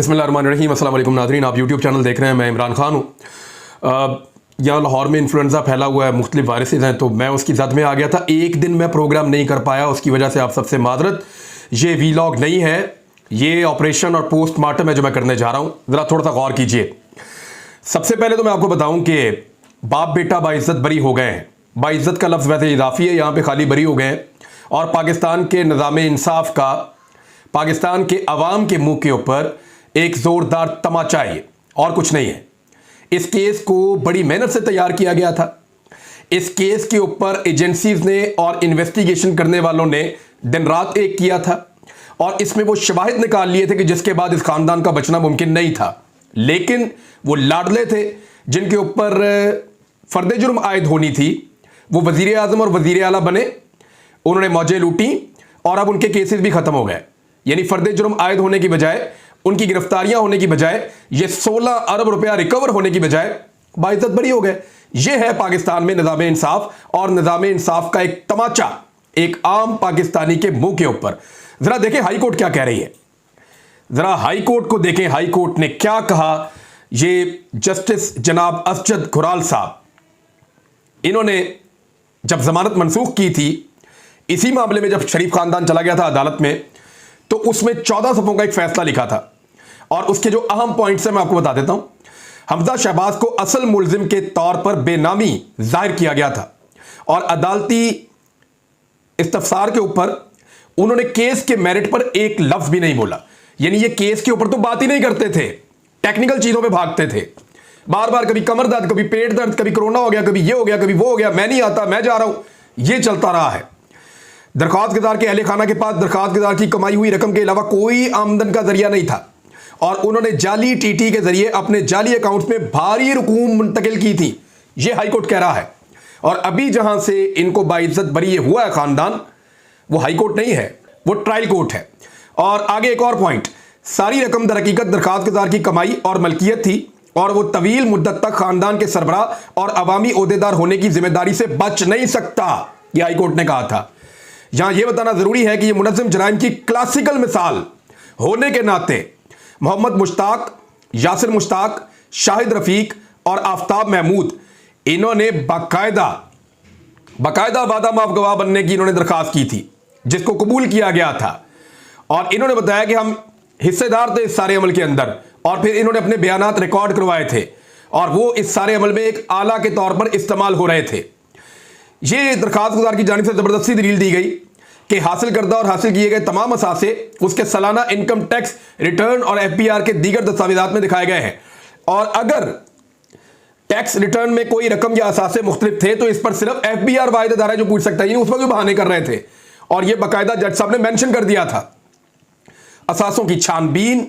बिस्मिल्लाहिर्रहमानिर्रहीम। अस्सलाम वालेकुम नाज़रीन, आप यूट्यूब चैनल देख रहे हैं। मैं इमरान खान हूँ। यहाँ लाहौर में इन्फ्लुएंज़ा फैला हुआ है, मुख्तलिफ वायरसेस हैं, तो मैं उसकी जद में आ गया था। एक दिन मैं प्रोग्राम नहीं कर पाया, उसकी वजह से आप सबसे मादरत। ये वीलॉग नहीं है, ये ऑपरेशन और पोस्टमार्टम है जो मैं करने जा रहा हूँ। ज़रा थोड़ा सा गौर कीजिए। सबसे पहले तो मैं आपको बताऊँ कि बाप बेटा बाइज़्ज़त बरी हो गए हैं। बाइज़्ज़त का लफ्ज़ वैसे इजाफी है, यहाँ पर खाली बरी हो गए हैं। और पाकिस्तान के निज़ाम इंसाफ का पाकिस्तान के अवाम के मुंह के ऊपर एक ज़ोरदार तमाचा है, और कुछ नहीं है। इस केस को बड़ी मेहनत से तैयार किया गया था। इस केस के ऊपर एजेंसीज ने और इन्वेस्टिगेशन करने वालों ने दिन रात एक किया था, और इसमें वो शवाहिद निकाल लिए थे कि जिसके बाद इस खानदान का बचना मुमकिन नहीं था। लेकिन वो लाडले थे जिनके ऊपर फर्द जुर्म आयद होनी थी, वो वज़ीर आज़म और वज़ीर आला बने, उन्होंने मौजें लूटी और अब उनके केसेस भी ख़त्म हो गए। यानी फर्द जुर्म आयद होने की बजाय, उनकी गिरफ्तारियां होने की बजाय, ये 16 अरब रुपया रिकवर होने की बजाय बाइज़्ज़त बरी हो गए। ये है पाकिस्तान में निज़ाम इंसाफ, और निज़ाम इंसाफ का एक तमाचा एक आम पाकिस्तानी के मुंह के ऊपर। जरा देखें हाई कोर्ट क्या कह रही है, जरा हाई कोर्ट को देखें। हाई कोर्ट ने क्या कहा। ये जस्टिस जनाब असजद खुराल साहब, इन्होंने जब जमानत मनसूख की थी, इसी मामले में जब शरीफ खानदान चला गया था अदालत में, तो उसमें 14 सफ़ों का एक फैसला लिखा था, और उसके जो अहम पॉइंट्स हैं मैं आपको बता देता हूं। हमजा शहबाज को असल मुलजिम के तौर पर बेनामी जाहिर किया गया था, और अदालती इस्तफसार के ऊपर उन्होंने केस के मेरिट पर एक लफ्ज भी नहीं बोला। यानी ये केस के ऊपर तो बात ही नहीं करते थे, टेक्निकल चीजों पे भागते थे। बार बार कभी कमर दर्द, कभी पेट दर्द, कभी कोरोना हो गया, कभी ये हो गया, कभी वो हो गया, मैं नहीं आता, मैं जा रहा हूं, ये चलता रहा है। दरख्वास्त गुजार के अहले खाना के पास दरख्वास्त गुजार की कमाई हुई रकम के अलावा कोई आमदन का जरिया नहीं था, और उन्होंने जाली टीटी के जरिए अपने जाली अकाउंट्स में भारी रकूम मुंतकिल की थी। यह हाईकोर्ट कह रहा है। और अभी जहां से इनको बाइज्जत बरी हुआ है खानदान, वो हाईकोर्ट नहीं है, वो ट्रायल कोर्ट है। और आगे एक और पॉइंट, सारी रकम दर हकीकत दरख्वास्त गुजार की कमाई और मलकियत थी, और वो तवील मुद्दत तक खानदान के सरबराह और अवामी ओहदेदार होने की जिम्मेदारी से बच नहीं सकता, यह हाईकोर्ट ने कहा था। यहां यह बताना जरूरी है कि यह मुनज़्ज़म जराइम की क्लासिकल मिसाल होने के नाते मोहम्मद मुश्ताक, यासिर मुश्ताक, शाहिद रफीक और आफ्ताब महमूद, इन्होंने बाकायदा वादा माफ गवाह बनने की इन्होंने दरखास्त की थी, जिसको कबूल किया गया था। और इन्होंने बताया कि हम हिस्सेदार थे इस सारे अमल के अंदर, और फिर इन्होंने अपने बयानात रिकॉर्ड करवाए थे, और वो इस सारे अमल में एक आला के तौर पर इस्तेमाल हो रहे थे। ये दरखास्त गुजार की जानिब से जबरदस्ती दलील दी गई कि हासिल करदा और हासिल किए गए तमाम असासे उसके सालाना इनकम टैक्स रिटर्न और FBR के दीगर दस्तावेजात में दिखाए गए हैं, और अगर टैक्स रिटर्न में कोई रकम या असासे मुख्तलिफ थे तो इस पर सिर्फ FBR वाहिद अदारा जो पूछ सकता है। उस पर भी बहाने कर रहे थे, और यह बाकायदा जज साहब ने मेंशन कर दिया था। असासों की छानबीन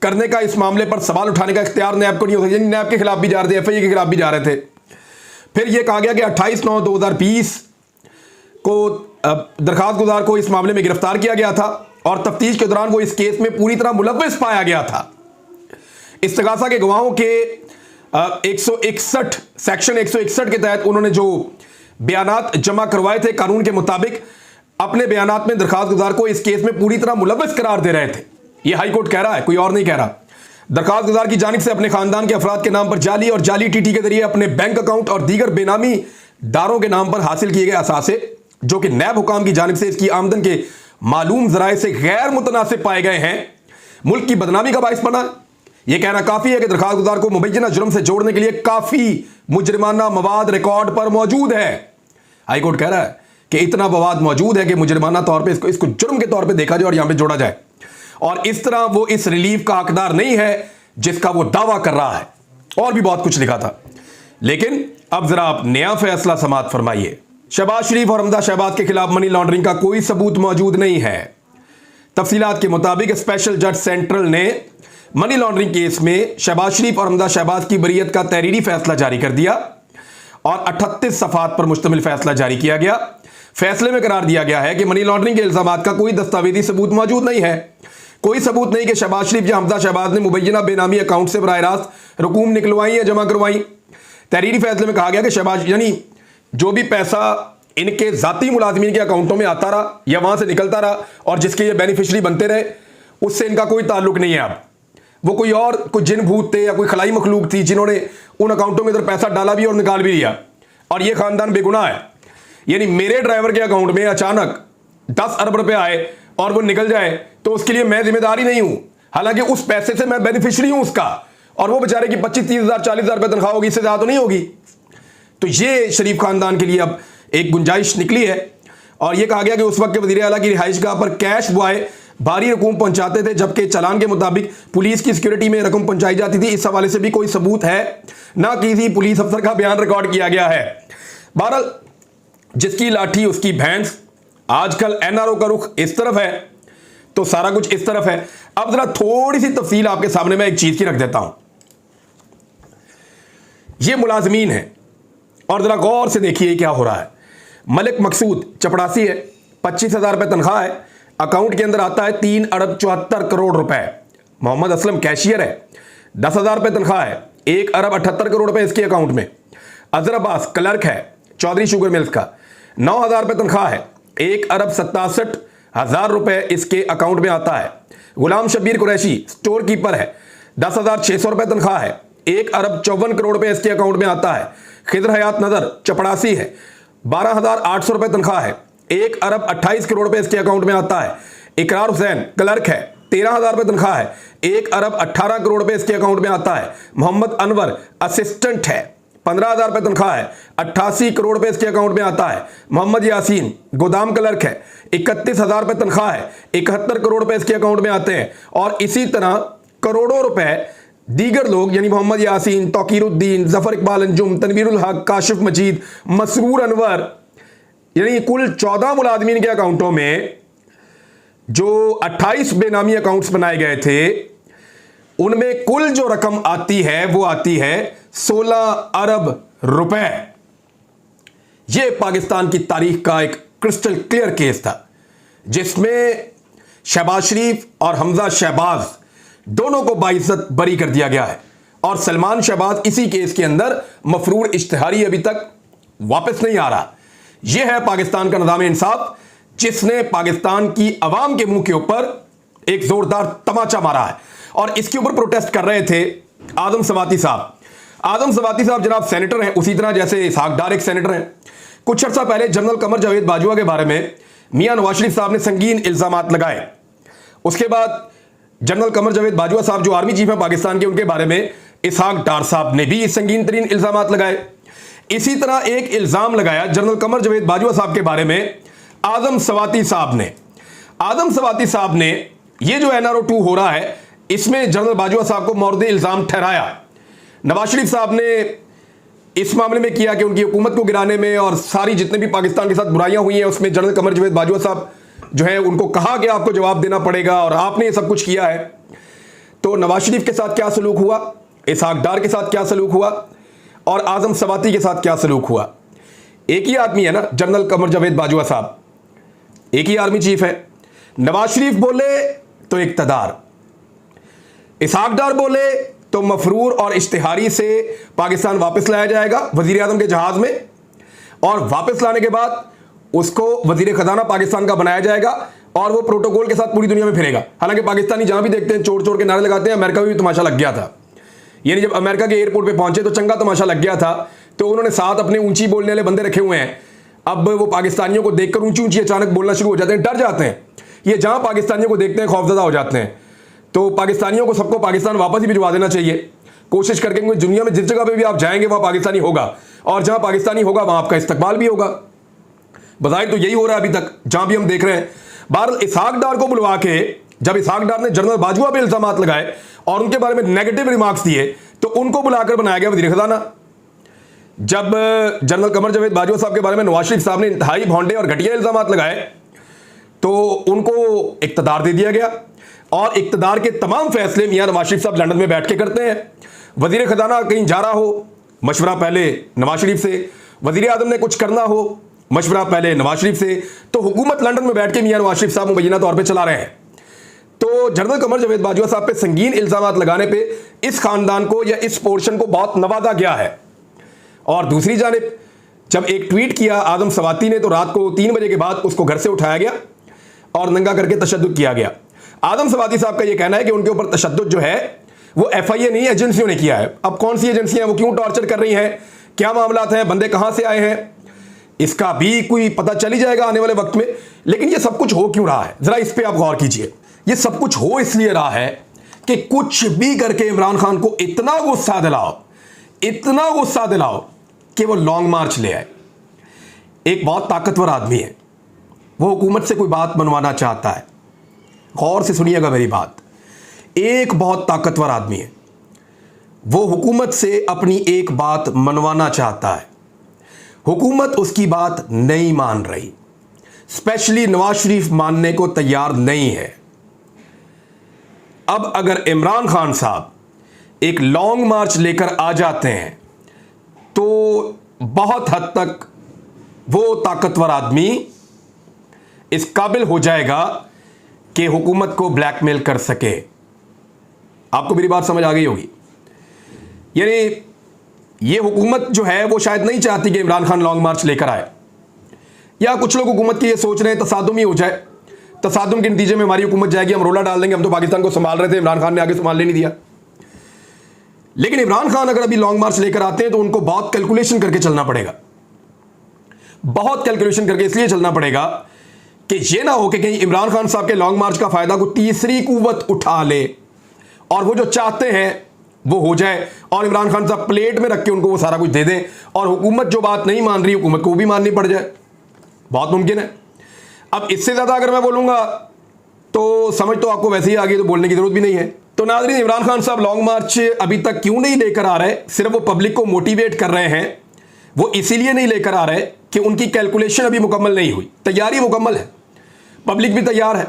करने का, इस मामले पर सवाल उठाने का इख्तियार नैब को नहीं हो सकता। नैब के खिलाफ भी जा रहे थे, FIA के खिलाफ भी जा रहे थे। फिर यह कहा गया कि 28/9/2020 को दरखास्त गुजार को इस मामले में गिरफ्तार किया गया था, और तफ्तीश के दौरान वो इस केस में पूरी तरह मुलव्विस पाया गया था। इस्तगासा के गवाहों के 161 सेक्शन 161 के तहत उन्होंने जो बयानात जमा करवाए थे, कानून के मुताबिक अपने बयानात में दरखास्त गुजार को इस केस में पूरी तरह मुलव्विस करार दे रहे थे। यह हाईकोर्ट कह रहा है, कोई और नहीं कह रहा। दरखास्त गुजार की जानिब से अपने खानदान के अफराद के नाम पर जाली और जाली टीटी के जरिए अपने बैंक अकाउंट और दीगर बेनामी दारों के नाम पर हासिल किए गए असासे, जो कि नैब हुकाम की जानिब से इसकी आमदन के मालूम जराए से गैर मुतनासिब पाए गए हैं, मुल्क की बदनामी का बाइस बना। यह कहना काफी है कि दरखास्त गुजार को मुबैना जुर्म से जोड़ने के लिए काफी मुजरिमाना मवाद रिकॉर्ड पर मौजूद है। हाईकोर्ट कह रहा है कि इतना मवाद मौजूद है कि मुजरिमाना तौर पर इसको जुर्म के तौर पर देखा जाए और यहां पर जोड़ा जाए, और इस तरह वो इस रिलीफ का हकदार नहीं है जिसका वो दावा कर रहा है। और भी बहुत कुछ लिखा था, लेकिन अब जरा आप नया फैसला समाअत फरमाइए। शहबाज शरीफ और हमजा शहबाज के खिलाफ मनी लॉन्ड्रिंग का कोई सबूत मौजूद नहीं है। तफसीलात के मुताबिक स्पेशल जज सेंट्रल ने मनी लॉन्ड्रिंग केस में शहबाज शरीफ और हमजा शहबाज की बरीयत का तहरीरी फैसला जारी कर दिया, और 38 सफ़ात पर मुश्तमिल फैसला जारी किया गया। फैसले में करार दिया गया है कि मनी लॉन्ड्रिंग के इल्जामात का कोई दस्तावेजी सबूत मौजूद नहीं है। कोई सबूत नहीं कि शहबाज शरीफ या हमजा शहबाज ने मुबैना बेनामी अकाउंट से बराह रास्त रकूम निकलवाई या जमा करवाई। तहरीरी फैसले में कहा गया कि शहबाज, यानी जो भी पैसा इनके जाती मुलाजमीन के अकाउंटों में आता रहा या वहां से निकलता रहा और जिसके ये बेनिफिशरी बनते रहे, उससे इनका कोई ताल्लुक नहीं है। अब वो कोई जिन भूत थे या कोई खलाई मखलूक थी जिन्होंने उन अकाउंटों में इधर पैसा डाला भी और निकाल भी लिया, और ये खानदान बेगुनाह है। यानी मेरे ड्राइवर के अकाउंट में अचानक 10 अरब रुपए आए और वो निकल जाए तो उसके लिए मैं जिम्मेदार ही नहीं हूं, हालांकि उस पैसे से मैं बेनिफिशियरी हूं उसका, और वो बेचारे की 25-30 हज़ार 40 हज़ार रुपए तनख्वाह होगी, इससे ज्यादा तो नहीं होगी। तो ये शरीफ खानदान के लिए अब एक गुंजाइश निकली है, और ये कहा गया कि उस वक्त के वजीर आला की रिहाइश गाह पर कैश बॉय भारी रकम पहुंचाते थे, जबकि चालान के मुताबिक पुलिस की सिक्योरिटी में रकम पहुंचाई जाती थी। इस हवाले से भी कोई सबूत है ना, किसी पुलिस अफसर का बयान रिकॉर्ड किया गया है। बहरहाल जिसकी लाठी उसकी भैंस, आजकल एनआरओ का रुख इस तरफ है तो सारा कुछ इस तरफ है। अब जरा थोड़ी सी तफसील आपके सामने मैं एक चीज की रख देता हूं। ये मुलाजमीन है और जरा गौर से देखिए क्या हो रहा है। मलिक मकसूद चपड़ासी है, 25,000 रुपए तनख्वाह है, अकाउंट के अंदर आता है 3 अरब 74 करोड़ रुपए। मोहम्मद असलम कैशियर है, 10,000 रुपए तनख्वाह है, 1 अरब 78 करोड़ रुपए इसके अकाउंट में। अजहर अब्बास क्लर्क है चौधरी शुगर मिल्स का, 9,000 रुपए तनख्वाह है, 1 अरब 67 हज़ार रुपए इसके अकाउंट में आता है। गुलाम शब्बीर कुरैशी स्टोर कीपर है, 10,600 रुपए तनख्वाह है, 1 अरब 54 करोड़ रुपए इसके अकाउंट में आता है। खिदर हयात नजर चपड़ासी है, 12,800 रुपए तनख्वाह है, 1 अरब 28 करोड़ रुपए इसके अकाउंट में आता है। इकरार हुसैन क्लर्क है, 13,000 रुपए तनख्वाह है, 1 अरब 18 करोड़ रुपए इसके अकाउंट में आता है। मोहम्मद अनवर असिस्टेंट है, 15,000 रुपए तनख्वाह है, 88 करोड़ रुपए इसके अकाउंट में आता है। मोहम्मद यासीन गोदाम क्लर्क है, 31,000 रुपए तनख्वाह है, 71 करोड़ रुपए इसके अकाउंट में आते हैं। और इसी तरह करोड़ों रुपए दीगर लोग यानी मोहम्मद यासीन, तौकीरुद्दीन, जफर इकबाल अंजुम, तनवीरुल हक, काशिफ मजीद, मसरूर अनवर, यानी कुल 14 मुलाजमीन के अकाउंटों में जो 28 बेनामी अकाउंट्स बनाए गए थे उनमें कुल जो रकम आती है वो आती है 16 अरब रुपए। यह पाकिस्तान की तारीख का एक क्रिस्टल क्लियर केस था जिसमें शहबाज शरीफ और हमजा शहबाज दोनों को बाइज्जत बरी कर दिया गया है, और सलमान शहबाज इसी केस के अंदर मफरूर इश्तिहारी अभी तक वापस नहीं आ रहा। यह है पाकिस्तान का निज़ाम इंसाफ जिसने पाकिस्तान की अवाम के मुंह के ऊपर एक जोरदार तमाचा मारा है, और इसके ऊपर प्रोटेस्ट कर रहे थे आदम सवाती साहब। आदम सवाती साहब जनाब सेनेटर हैं, उसी तरह जैसे इसहाक डार एक सेनेटर हैं। कुछ अर्सा पहले जनरल कमर जावेद बाजवा के बारे में मियां नवाज शरीफ साहब ने संगीन इल्जामात लगाए। उसके बाद जनरल कमर जावेद बाजवा साहब जो आर्मी चीफ हैं पाकिस्तान के, उनके बारे में इसहाक डार साहब ने भी संगीन तरीन इल्जामात लगाए। इसी तरह एक इल्जाम लगाया जनरल कमर जावेद बाजवा साहब के बारे में आदम सवाती साहब ने। आदम सवाती साहब ने ये जो NRO 2 हो रहा है इसमें जनरल बाजवा साहब को मौरद इल्जाम ठहराया। नवाज शरीफ साहब ने इस मामले में किया कि उनकी हुकूमत को गिराने में और सारी जितने भी पाकिस्तान के साथ बुराइयां हुई हैं उसमें जनरल कमर जावेद बाजवा साहब जो है उनको कहा कि आपको जवाब देना पड़ेगा और आपने ये सब कुछ किया है। तो नवाज शरीफ के साथ क्या सलूक हुआ, इसहाक डार के साथ क्या सलूक हुआ और आजम सवाती के साथ क्या सलूक हुआ। एक ही आदमी है ना जनरल कमर जावेद बाजवा साहब, एक ही आर्मी चीफ है। नवाज शरीफ बोले तो इक्तदार, इसहाक डार बोले तो मफरूर और इश्तिहारी से पाकिस्तान वापस लाया जाएगा वजीर आजम के जहाज में, और वापस लाने के बाद उसको वजीर खजाना पाकिस्तान का बनाया जाएगा और वो प्रोटोकॉल के साथ पूरी दुनिया में फिरेगा। हालांकि पाकिस्तानी जहां भी देखते हैं चोर चोर के नारे लगाते हैं। अमेरिका में भी तमाशा लग गया था, यानी जब अमेरिका के एयरपोर्ट पे पहुंचे तो चंगा तमाशा लग गया था। तो उन्होंने साथ अपने ऊंची बोलने वाले बंदे रखे हुए हैं। अब वो पाकिस्तानियों को देखकर ऊंची ऊंची अचानक बोलना शुरू हो जाते हैं, डर जाते हैं। ये जहां पाकिस्तानियों को देखते हैं खौफजदा हो जाते हैं। तो पाकिस्तानियों को सबको पाकिस्तान वापस ही भिजवा देना चाहिए, कोशिश करके, क्योंकि दुनिया में जिस जगह पे भी आप जाएंगे वहां पाकिस्तानी होगा, और जहां पाकिस्तानी होगा वहां आपका इस्तकबाल भी होगा। बज़ाहिर तो यही हो रहा है अभी तक जहां भी हम देख रहे हैं। बहरहाल इसहाक डार को बुलवा के जब इसहाक डार ने जनरल बाजवा पे इल्जामात लगाए और उनके बारे में नेगेटिव रिमार्क्स दिए तो उनको बुलाकर बनाया गया वजीर खजाना। जब जनरल कमर जावेद बाजवा साहब के बारे में नवाज शरीफ साहब ने इंतहाई भोंडे और घटिया इल्जामात लगाए तो उनको इक्तदार दे दिया गया, और इक्तदार के तमाम फैसले मियां नवाज शरीफ साहब लंदन में बैठ के करते हैं। वजीर खजाना कहीं जा रहा हो, मशवरा पहले नवाज शरीफ से, वजीर आजम ने कुछ करना हो, मशवरा पहले नवाज शरीफ से। तो हुकूमत लंदन में बैठ के मियां नवाज शरीफ साहब मुबैना तौर पे चला रहे हैं। तो जनरल कमर जावेद बाजवा साहब पे संगीन इल्जामात लगाने पे इस खानदान को या इस पोर्शन को बहुत नवाजा गया है। और दूसरी जानिब जब एक ट्वीट किया आदम सवाती ने तो रात को 3 बजे के बाद उसको घर से उठाया गया और नंगा करके तशद्दुद किया गया। आदम सवाती साहब का यह कहना है कि उनके ऊपर तशद्दुद जो है वो FIA नहीं, एजेंसियों ने किया है। अब कौन सी एजेंसियां, वो क्यों टॉर्चर कर रही हैं, क्या मामलात हैं, बंदे कहां से आए हैं, इसका भी कोई पता चल ही जाएगा आने वाले वक्त में। लेकिन ये सब कुछ हो क्यों रहा है, जरा इस पे आप गौर कीजिए। ये सब कुछ हो इसलिए रहा है कि कुछ भी करके इमरान खान को इतना गुस्सा दिलाओ कि वो लॉन्ग मार्च ले आए। एक बहुत ताकतवर आदमी है, वो हुकूमत से कोई बात मनवाना चाहता है। गौर से सुनिएगा मेरी बात। एक बहुत ताकतवर आदमी है, वो हुकूमत से अपनी एक बात मनवाना चाहता है। हुकूमत उसकी बात नहीं मान रही, स्पेशली नवाज शरीफ मानने को तैयार नहीं है। अब अगर इमरान खान साहब एक लॉन्ग मार्च लेकर आ जाते हैं तो बहुत हद तक वो ताकतवर आदमी इस काबिल हो जाएगा कि हुकूमत को ब्लैकमेल कर सके। आपको मेरी बात समझ आ गई होगी। यानी ये हुकूमत जो है वो शायद नहीं चाहती कि इमरान खान लॉन्ग मार्च लेकर आए, या कुछ लोग हुकूमत की ये सोच रहे हैं तसादुम ही हो जाए, तसादुम के नतीजे में हमारी हुकूमत जाएगी, हम रोला डाल देंगे, हम तो पाकिस्तान को संभाल रहे थे, इमरान खान ने आगे संभालने नहीं दिया। लेकिन इमरान खान अगर अभी लॉन्ग मार्च लेकर आते हैं तो उनको बहुत कैलकुलेशन करके चलना पड़ेगा, बहुत कैलकुलेशन करके इसलिए चलना पड़ेगा कि ये ना हो कि कहीं इमरान खान साहब के लॉन्ग मार्च का फायदा कोई तीसरी कुव्वत उठा ले और वो जो चाहते हैं वो हो जाए, और इमरान खान साहब प्लेट में रख के उनको वो सारा कुछ दे दें, और हुकूमत जो बात नहीं मान रही हुकूमत को भी माननी पड़ जाए। बहुत मुमकिन है। अब इससे ज्यादा अगर मैं बोलूंगा तो समझ तो आपको वैसे ही आ गई, तो बोलने की जरूरत भी नहीं है। तो नाज़रीन, इमरान खान साहब लॉन्ग मार्च अभी तक क्यों नहीं लेकर आ रहे, सिर्फ वो पब्लिक को मोटिवेट कर रहे हैं। वो इसीलिए नहीं लेकर आ रहे कि उनकी कैलकुलेशन अभी मुकम्मल नहीं हुई, तैयारी मुकम्मल है, पब्लिक भी तैयार है,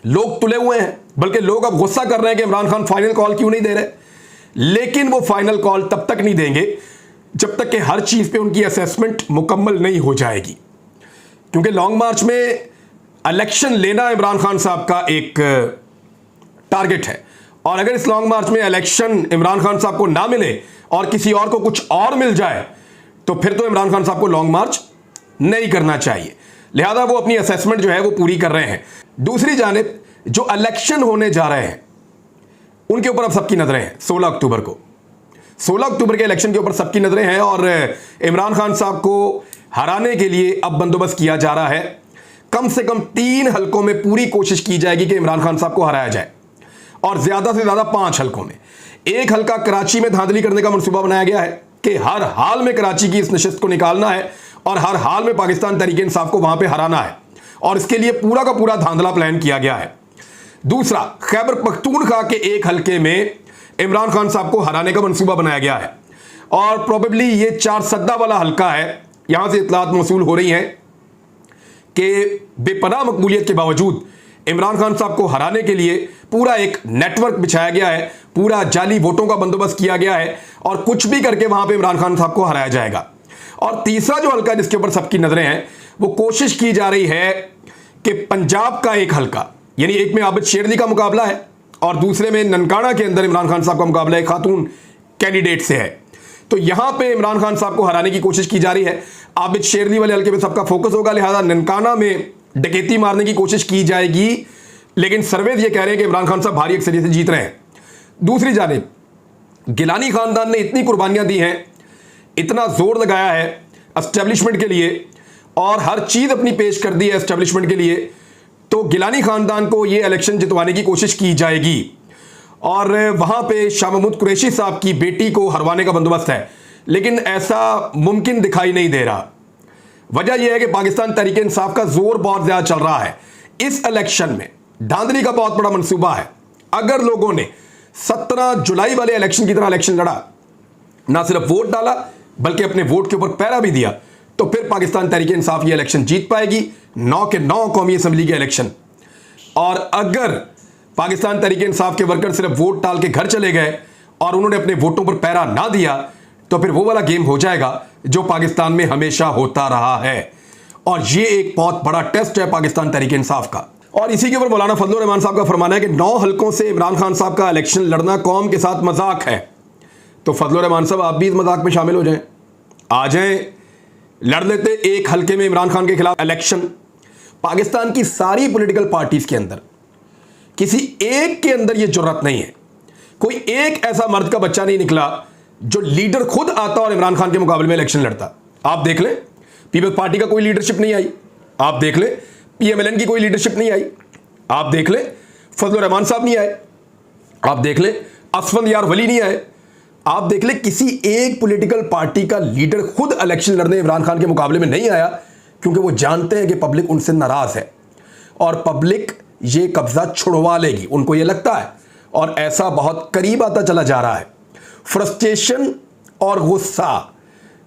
लोग तुले हुए हैं, बल्कि लोग अब गुस्सा कर रहे हैं कि इमरान खान फाइनल कॉल क्यों नहीं दे रहे। लेकिन वो फाइनल कॉल तब तक नहीं देंगे जब तक कि हर चीज पे उनकी असेसमेंट मुकम्मल नहीं हो जाएगी, क्योंकि लॉन्ग मार्च में इलेक्शन लेना इमरान खान साहब का एक टारगेट है। और अगर इस लॉन्ग मार्च में इलेक्शन इमरान खान साहब को ना मिले और किसी और को कुछ और मिल जाए तो फिर तो इमरान खान साहब को लॉन्ग मार्च नहीं करना चाहिए। लिहाजा वो अपनी असेसमेंट जो है वो पूरी कर रहे हैं। दूसरी जानिब जो इलेक्शन होने जा रहे हैं उनके ऊपर अब सबकी नजरें हैं। 16 अक्टूबर को, 16 अक्टूबर के इलेक्शन के ऊपर सबकी नजरें हैं, और इमरान खान साहब को हराने के लिए अब बंदोबस्त किया जा रहा है। कम से कम 3 हलकों में पूरी कोशिश की जाएगी कि इमरान खान साहब को हराया जाए, और ज्यादा से ज्यादा 5 हलकों में। एक हलका कराची में धांधली करने का मंसूबा बनाया गया है कि हर हाल में कराची की इस नशिस्त को निकालना है और हर हाल में पाकिस्तान तहरीक इंसाफ को वहां पे हराना है, और इसके लिए पूरा का पूरा धांधला प्लान किया गया है। दूसरा, खैबर पख्तूनख्वा के एक हलके में इमरान खान साहब को हराने का मंसूबा बनाया गया है, और प्रोबेबली ये 4 सद्दा वाला हलका है। यहां से इतलात मौसूल हो रही हैं कि बेपनाह मकबूलियत के बावजूद इमरान खान साहब को हराने के लिए पूरा एक नेटवर्क बिछाया गया है, पूरा जाली वोटों का बंदोबस्त किया गया है, और कुछ भी करके वहां पे इमरान खान साहब को हराया जाएगा। और तीसरा जो हलका जिसके ऊपर सबकी नजरें हैं, वो कोशिश की जा रही है कि पंजाब का एक हलका, यानी एक में आबिद शेरनी का मुकाबला है और दूसरे में ननकाना के अंदर इमरान खान साहब का मुकाबला एक खातून कैंडिडेट से है। तो यहां पे इमरान खान साहब को हराने की कोशिश की जा रही है। आबिद शेरनी वाले हलके में सबका फोकस होगा, लिहाजा ननकाना में डकैती मारने की कोशिश की जाएगी, लेकिन सर्वे ये कह रहे हैं कि इमरान खान साहब भारी अक्सरियत से जीत रहे हैं। दूसरी जानिब गिलानी खानदान ने इतनी कुर्बानियां दी हैं, इतना जोर लगाया है एस्टेब्लिशमेंट के लिए, और हर चीज अपनी पेश कर दी है एस्टेब्लिशमेंट के लिए, तो गिलानी खानदान को ये इलेक्शन जितवाने की कोशिश की जाएगी, और वहां पे शाह महमूद कुरैशी साहब की बेटी को हरवाने का बंदोबस्त है। लेकिन ऐसा मुमकिन दिखाई नहीं दे रहा। वजह यह है कि पाकिस्तान तहरीक इंसाफ का जोर बहुत ज्यादा चल रहा है। इस इलेक्शन में धांधली का बहुत बड़ा मंसूबा है। अगर लोगों ने 17 जुलाई वाले इलेक्शन की तरह इलेक्शन लड़ा, ना सिर्फ वोट डाला बल्कि अपने वोट के ऊपर पहरा भी दिया, तो फिर पाकिस्तान तहरीक इंसाफ ये इलेक्शन जीत पाएगी, 9 के 9 कौमी असम्बली के इलेक्शन। और अगर पाकिस्तान तहरीक इंसाफ के वर्कर सिर्फ वोट डाल के घर चले गए और उन्होंने अपने वोटों पर पहरा ना दिया, तो फिर वो वाला गेम हो जाएगा जो पाकिस्तान में हमेशा होता रहा है। और ये एक बहुत बड़ा टेस्ट है पाकिस्तान तहरीक इंसाफ का। और इसी के ऊपर मौलाना फजलुर रहमान साहब का फरमाना है कि 9 हलकों से इमरान खान साहब का इलेक्शन लड़ना कौम के साथ मजाक है। तो फजलुर रहमान साहब, आप भी इस मजाक में शामिल हो जाएं, आ जाएं, लड़ लेते एक हलके में इमरान खान के खिलाफ इलेक्शन। पाकिस्तान की सारी पॉलिटिकल पार्टीज के अंदर किसी एक के अंदर यह जुर्रत नहीं है। कोई एक ऐसा मर्द का बच्चा नहीं निकला जो लीडर खुद आता और इमरान खान के मुकाबले में इलेक्शन लड़ता। आप देख लें, पीपल्स पार्टी का कोई लीडरशिप नहीं आई। आप देख लें, पीएमएलएन की कोई लीडरशिप नहीं आई। आप देख लें, फजलुर रहमान साहब नहीं आए। आप देख लें, असफंद यार वली नहीं आए। आप देख लें, किसी एक पॉलिटिकल पार्टी का लीडर खुद इलेक्शन लड़ने इमरान खान के मुकाबले में नहीं आया, क्योंकि वो जानते हैं कि पब्लिक उनसे नाराज है और पब्लिक ये कब्जा छुड़वा लेगी, उनको ये लगता है। और ऐसा बहुत करीब आता चला जा रहा है। फ्रस्ट्रेशन और गुस्सा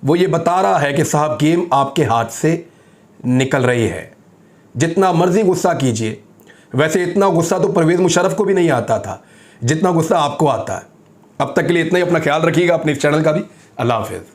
वो ये बता रहा है कि साहब गेम आपके हाथ से निकल रही है। जितना मर्जी गुस्सा कीजिए, वैसे इतना गुस्सा तो परवेज़ मुशर्रफ को भी नहीं आता था जितना गुस्सा आपको आता है। अब तक के लिए इतना ही। अपना ख्याल रखिएगा, अपने इस चैनल का भी। अल्लाह हाफिज़।